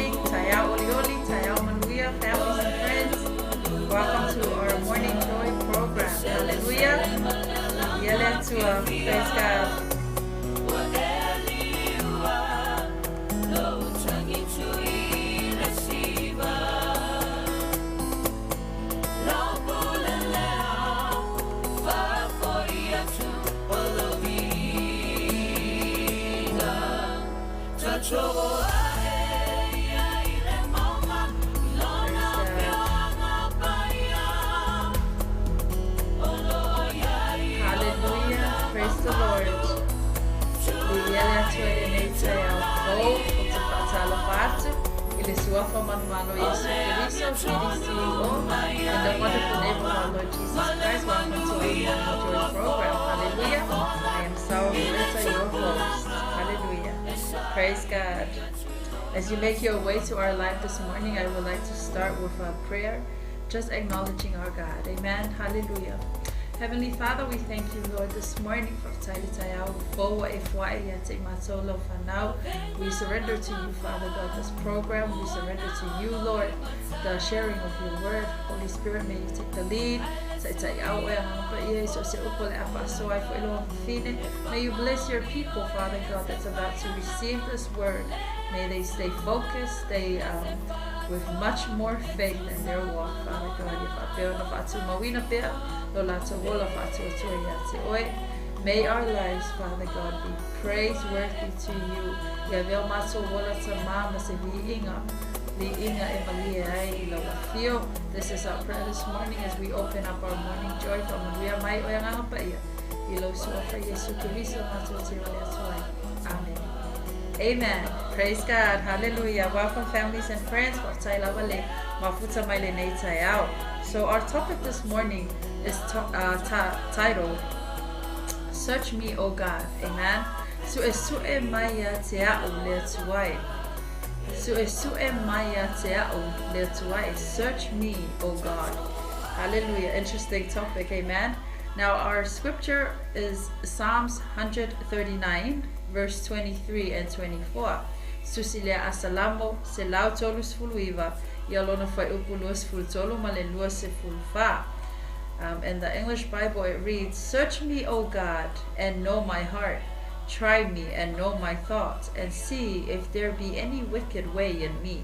morning. Taya Olioli, Taya Manuia, families and friends. Welcome to our Morning Joy program. Hallelujah. Yele to praise God. Mano Yesu Cristo, in the wonderful name of our Lord Jesus Christ. Welcome to our Morning Joy program. Hallelujah. I am Sara, Bureta, your host. Hallelujah. Praise God. As you make your way to our life this morning, I would like to start with a prayer, just acknowledging our God. Amen. Hallelujah. Heavenly Father, we thank you, Lord, this morning for now. We surrender to you, Father God, this program. We surrender to you, Lord, the sharing of your word. Holy Spirit, may you take the lead. May you bless your people, Father God, that's about to receive this word. May they stay focused, stay with much more faith in their walk, Father God. May our lives, Father God, be praiseworthy to you. This is our prayer this morning as we open up our morning joy from Amen. Amen. Praise God. Hallelujah. Welcome, families and friends. So our topic this morning is titled Search Me, O God. Amen. Search me, O God. Hallelujah. Interesting topic. Amen. Now our scripture is Psalms 139 verse 23 and 24. Susilia asalamo selau tolus fuluiva yalona fai upulus fultolo malelua se fulfa. In the English Bible it reads, Search me, O God, and know my heart. Try me and know my thoughts, and see if there be any wicked way in me,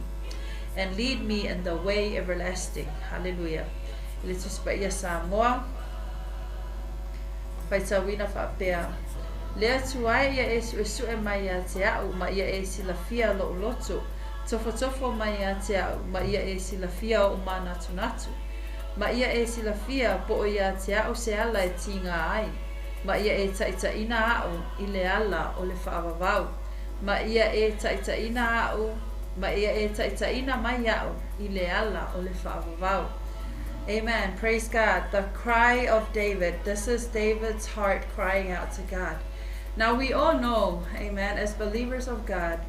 and lead me in the way everlasting. Hallelujah. Let's pray. Samoa Paitawina Fapea. Lea tuai ia esu e mai a te au ma ia e silafia lo loto. Tofo mai a te au ma ia e silafia o mana tunatu. Ma ia e silafia po ia te au se ala e tinga ai. Ma ia e taitaina au i le ala o le whaavavau. Ma ia e taitaina au ma ia e taitaina mai au i le ala o le whaavavau. Amen. Praise God. The cry of David. This is David's heart crying out to God. Now we all know, amen, as believers of God,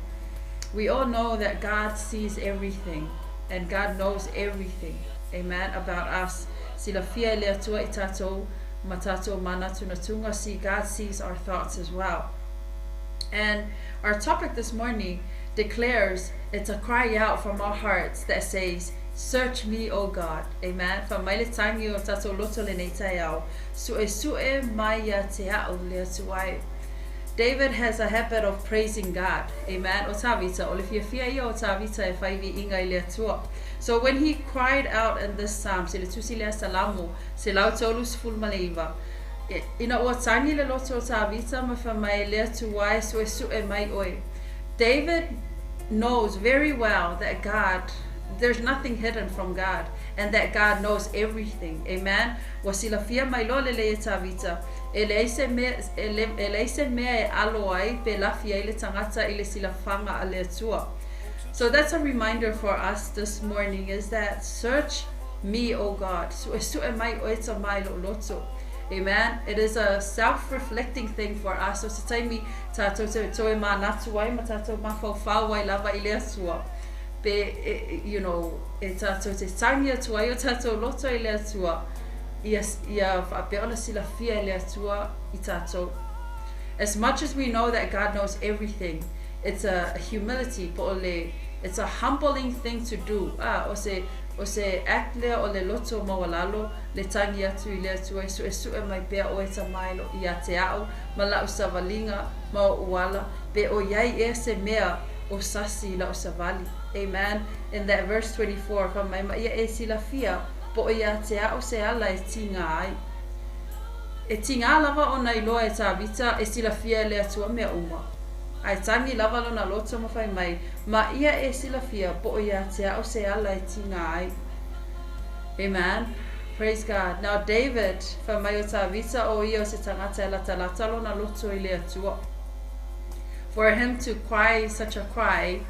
we all know that God sees everything and God knows everything, amen, about us. Silafia lea tua I tatou matatou mana tunatunga. See, God sees our thoughts as well. And our topic this morning declares, it's a cry out from our hearts that says, Search me, O God. Amen. Fa mai le tangi o tatou loto le nei tai au. Sue mai a te au lea tuai. David has a habit of praising God. Amen. O tavita, o le fia ia o tavita e whaivi inga I lea tua. So when he cried out in this psalm, se le tusi lea salamu, se lau tolu siful maleiva, ina o tangi le loto o tavita ma fa mai lea tuai sue mai oi. David knows very well that God, there's nothing hidden from God, and that God knows everything. Amen. Wasilafia mai lo le le tavita. Eleise mea e alo ai pe lafia I le tangata I le silafanga a le tua. So that's a reminder for us this morning, is that search me, O God. Sue mai oita mai lo loto. Amen. It is a self-reflecting thing for us. So se taimi tato to e ma natu ai ma tato ma fau ai lava I le tua. You know, e tato te tangi atua I o tato loto I le atua. As much as we know that God knows everything, it's a humility It's a humbling thing to do. O se act lea o le loto mawalalo le tangi atu I le atu e su e mai pea o e tamailo I a te ao ma la usavalinga ma o uala pe o iai e se mea o sasi la usavali. Amen. In that verse 24 fa mai ma ia e sila fia po o ia te ao se ala e tinga ai. E tinga lava o na iloa e tawita e sila fia le atua mea uma. Ai tangi lava lona loto ma fai mai ma ia e sila fia po o ia te ao se ala e tinga ai. Amen. Praise God. Now David fa mai o tawita o ia o se tangata e lata lona loto I le atua. For him to cry such a cry,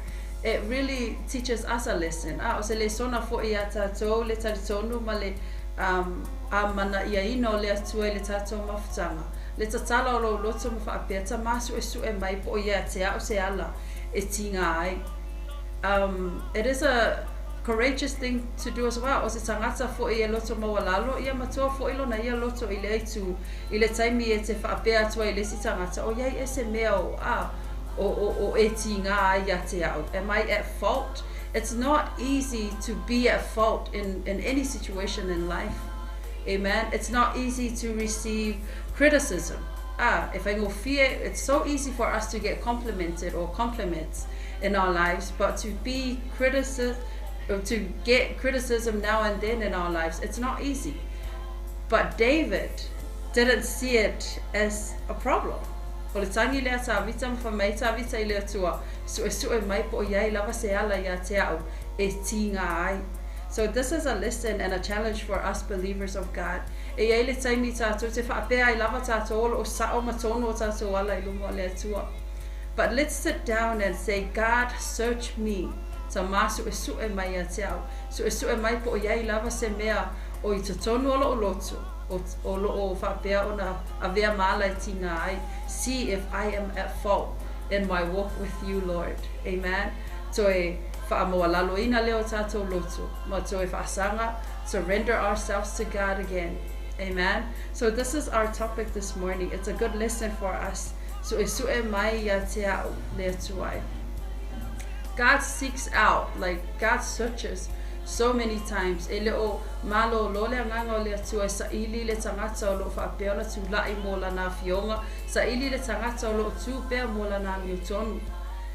it really teaches us a lesson. O se le sona fo ia tātou le taritonu ma le a mana ia ino le atua le tātou mafutanga. Le tatala o lo loto mo whaapea ta masu e su e mai po o ia te ao se ala e tinga ai. It is a courageous thing to do as well. O se tangata fo I e loto mawalalo, ia matua fo ilo na ia loto I le aitu, I le taimi e te whaapea atua I le si tangata. O iai e se mea o e tinga ai a te ao. Am I at fault? It's not easy to be at fault in any situation in life. Amen. It's not easy to receive criticism. If I go fear, it's so easy for us to get complimented or compliments in our lives, but to be to get criticism now and then in our lives, it's not easy. But David didn't see it as a problem. O le tangi lea tawita ma whamai tawita I lea tua, su e mai po o iai lava se ala ia te au e tinga ai. So this is a lesson and a challenge for us believers of God. E iai le taimi tātou te whaapea I lava tātou o sao matono o tātou ala I lungo lea tua. But let's sit down and say, God, search me. Ta masu e su e mai a te au. Su e mai po o iai lava se mea o I tatonu o loto. O lo whapea o na avea maala I tinga ai. See if I am at fault in my walk with you, Lord. Amen. So e whaamoalaloina leo tātou loto. Ma to e whaasanga, surrender ourselves to God again. Amen. So this is our topic this morning. It's a good lesson for us. So e su e mai ia te au lea tuai. God seeks out, like God searches so many times. E leo malo lo le nganga o le atua sa ili le tangata o lo whaapea na tu lai mo lana fionga. Sa ili le tangata o lo tu pea mo lana miutonu.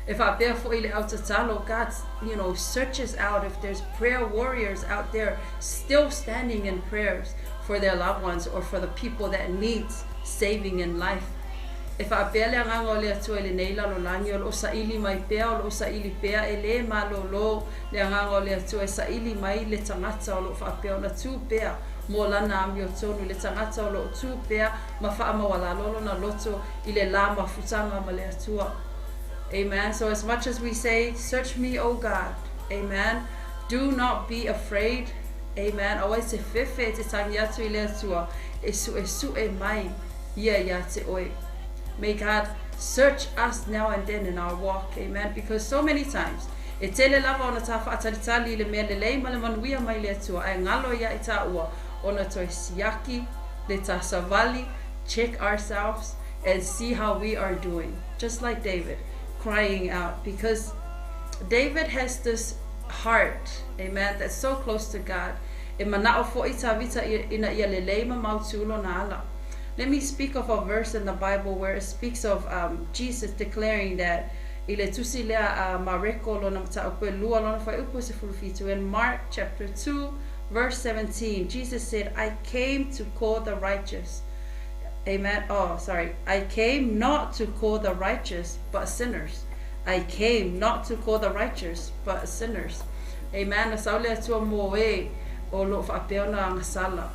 If whaapea fo ile au tatalo, God, searches out if there's prayer warriors out there still standing in prayers for their loved ones or for the people that needs saving in life. If whaapea le nganga o le atua le neila lo langi o lo sa ili mai pea o lo sa ili pea e le malo lo le nganga o le atua sa ili mai le tangata o lo whaapea na tu pea mo lana amio tonu le tangata o lo tu pea ma whaamawala lolo na loto I le la mafutanga ma le atua. Amen. So as much as we say, search me, O God. Amen. Do not be afraid. Amen. Always se fefe te tangi atu I le atua e su e mai ia te oi. May God search us now and then in our walk. Amen. Because so many times, e tele lava ona ta whaataritali le mea le lei ma le manuia mai le atua. Ai ngalo ia I ta ua ona toi siaki, le ta savali, check ourselves and see how we are doing. Just like David, crying out. Because David has this heart, amen, that's so close to God. E manao fo I ta vita ina ia le lei ma mautulo na ala. Let me speak of a verse in the Bible where it speaks of Jesus declaring that ile tusi lea mareko lona mata ope lua lona fai upo se fulufitu. In Mark chapter 2 verse 17, Jesus said, I came to call the righteous. Amen. I came not to call the righteous but sinners. I came not to call the righteous but sinners. Amen. Na saule atua mo e o lo whaapea na ngasala.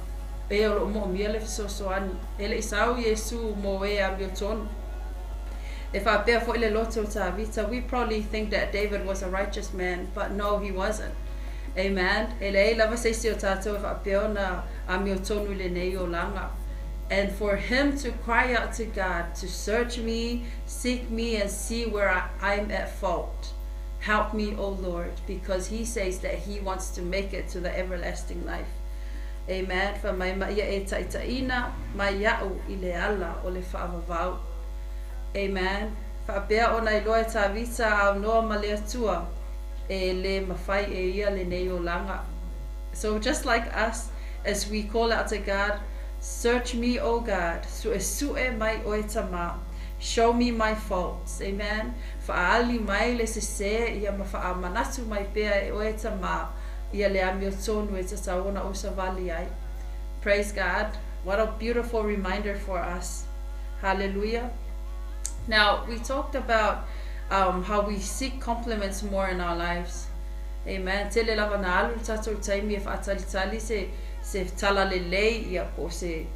E o lo mo miele fisosoani. Ele isau Yesu mo e a miotonu. If I bear for ile loto ta vita, we probably think that David was a righteous man, but no, he wasn't. Amen. Ele lava se si o tato if I bear na a miotonu le nei o langa. And for him to cry out to God, to search me, seek me, and see where I'm at fault. Help me, O Lord, because he says that he wants to make it to the everlasting life. Amen. Fa mai maia e taitaina, mai iau I le ala o le whaavavau. Amen. Fa bea o nai loe ta vita au noa ma le atua. e le mawhai e ia le nei o langa. So just like us, as we call out to God, search me, O God, su'e mai o e tama. Show me my faults, amen. Fa'ali mai le se ia mawhaamanatu mai pea e o e tama. Ia le ami o tonu e tataona o sa vali ai. Praise God. What a beautiful reminder for us. Hallelujah. Now, we talked about how we seek compliments more in our lives. Amen. Tele lava na alu tatou taimi e whaatalitali se tala lelei ia po se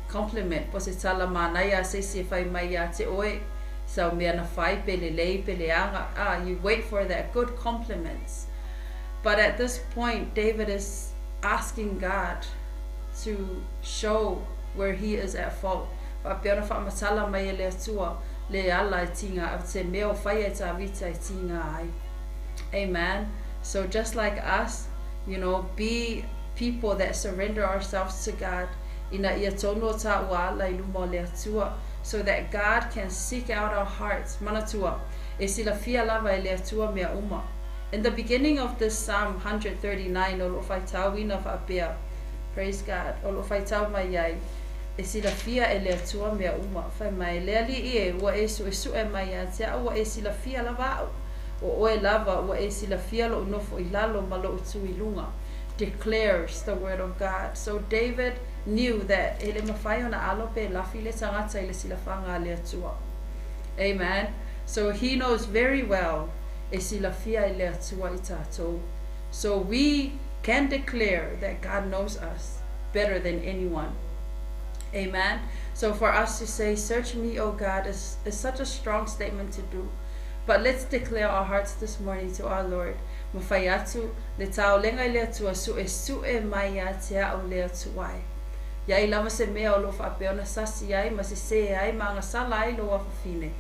compliment po se tala manaya se whai mai a te oe. So mea na whai pe lelei pe leanga. You wait for that good compliments. But at this point, David is asking God to show where he is at fault. Papeona whaamatala mai e le atua le ala e tinga a te meo whai e ta vita e tinga ai. Amen. So just like us, you know, be people that surrender ourselves to God. Ina ia tono ta ua la iluma le atua, so that God can seek out our hearts. Manatua, e sila fia lava e le atua mea uma. In the beginning of this Psalm 139, o lo fai tau ina whaapea. Praise God. O lo fai tau mai ai. E sila fia e le atua mea uma. Fai mai lea li e ua e su e mai a te a ua e sila fia lava au. O oe lava ua e sila fia lo unofo i lalo ma lo utu i lunga. Declares the word of God. So David knew that ele mawhai ona alope lafi le tangata i le sila whanga le atua. Amen. So he knows very well e sila fia i le atua i tātou. So we can declare that God knows us better than anyone. Amen. So for us to say, search me, O God, is such a strong statement to do. But let's declare our hearts this morning to our Lord. Mawhai atu, le tau lenga i le atua su e mai a te a o le atuai. Iai lama se mea o lo whaapeona sasi ai, ma se ai, ma ngasala ai lo wafafine.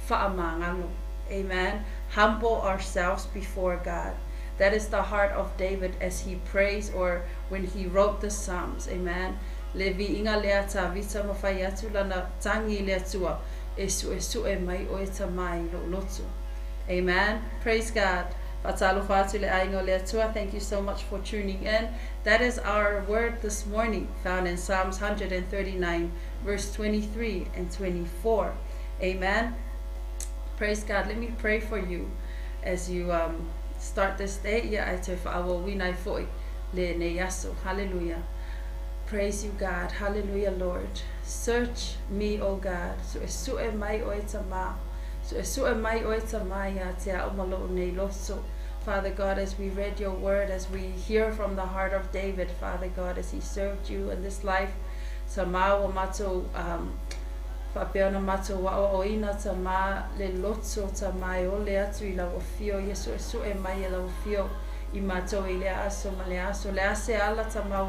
Whaamangalo. Amen. Humble ourselves before God. That is the heart of David as he prays or when he wrote the Psalms. Amen. Levi inga lea ta vita mawhai atu lana tangi lea tua e su e mai o e tamai lo lotu. Amen. Praise God. Patalo fatu le aingo lea tua. Thank you so much for tuning in. That is our word this morning, found in Psalms 139, verse 23 and 24. Amen. Praise God. Let me pray for you as you start this day. Yeah, I tell you, I will win I foi le ne yaso. Hallelujah. Praise you, God. Hallelujah, Lord. Search me, O God. So su e mai o e tama. So su e mai o e tama ya te a umalo nei loso. Father God, as we read your word, as we hear from the heart of David, Father God, as he served you in this life, tama o mato Fapeona mato wa o ina tama le loto tama o le atu I la ofio Yesu su e mai la ofio I mato I le aso ma le aso le ase ala tama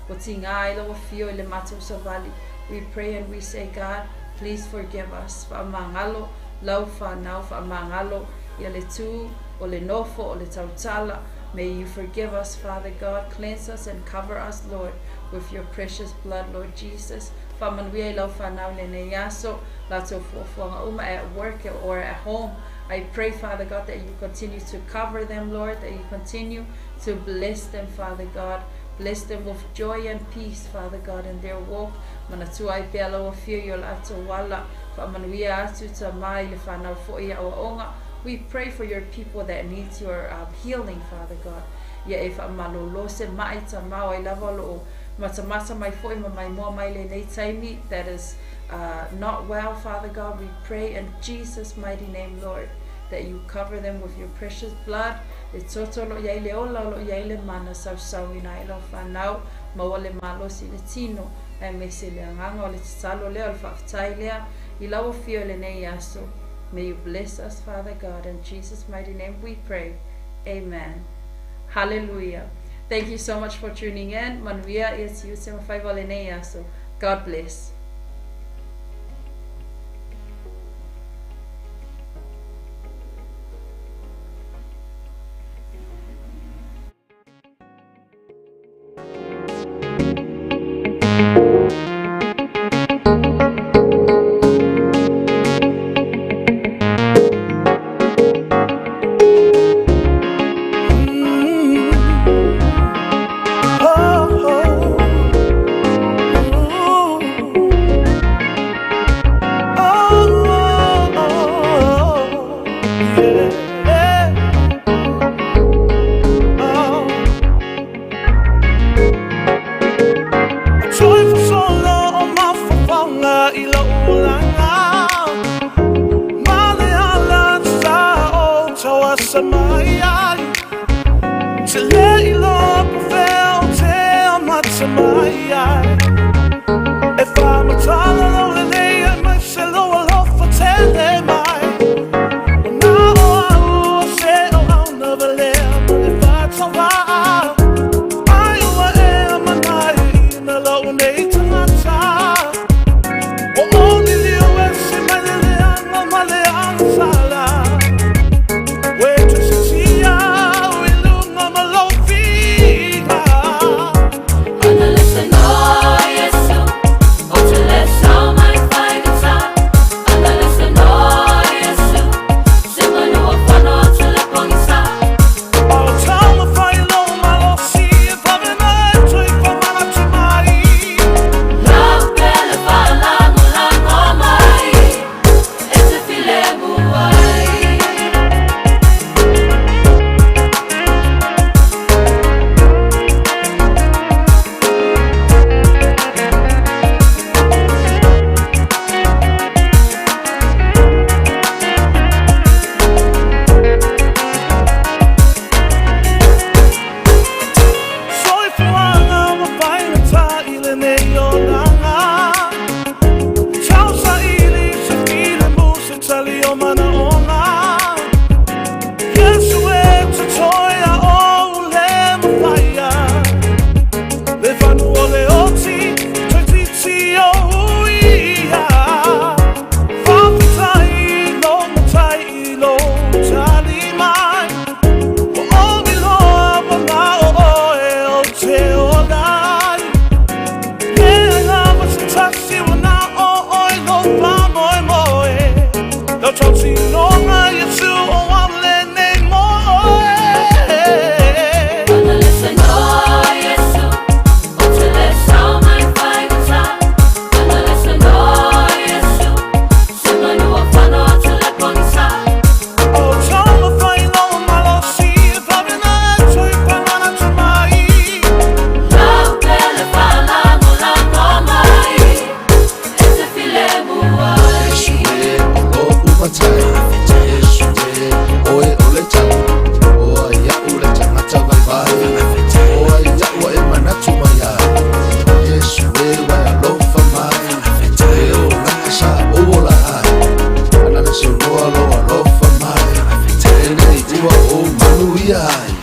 o tinga I la ofio le mato savali. We pray and we say, God, please forgive us. Fa mangalo lau fa nau fa mangalo ia le tu o le nofo o le tautala. May you forgive us, Father God. Cleanse us and cover us, Lord, with your precious blood, Lord Jesus. Whamanuia lau whanau le ne yaso, lato fuafuanga uma at work or at home. I pray, Father God, that you continue to cover them, Lord, that you continue to bless them, Father God. Bless them with joy and peace, Father God, in their walk. Manatu ai pela o fio yo lato wala. Whamanuia atu ta mai le whanau foia o onga. We pray for your people that need your healing, Father God. Ia e whaamalolo se mai ta mau ai lava lo mata mai foi ma mai moa mai le nei taimi that is not well, Father God. We pray in Jesus' mighty name, Lord, that you cover them with your precious blood. Le toto lo iai le ola lo iai le mana sau ina ilo whanau maua le malo si le tino e me se le anganga o le tatalo leo le whaafitai lea I lawa fio le nei aso. May you bless us, Father God. In Jesus' mighty name we pray. Amen. Hallelujah. Thank you so much for tuning in. Manuia is you se mawhaiwa le nei aso. God bless. samai te le I loko feo te ama samai e wha matala lo le lea mai se loa lofa te le mai o nā o au se o au na valea ma le whatawa ai ua e amanai I na lau nei tangata o oni liu e se mai le leanga ma le ansala Yeah.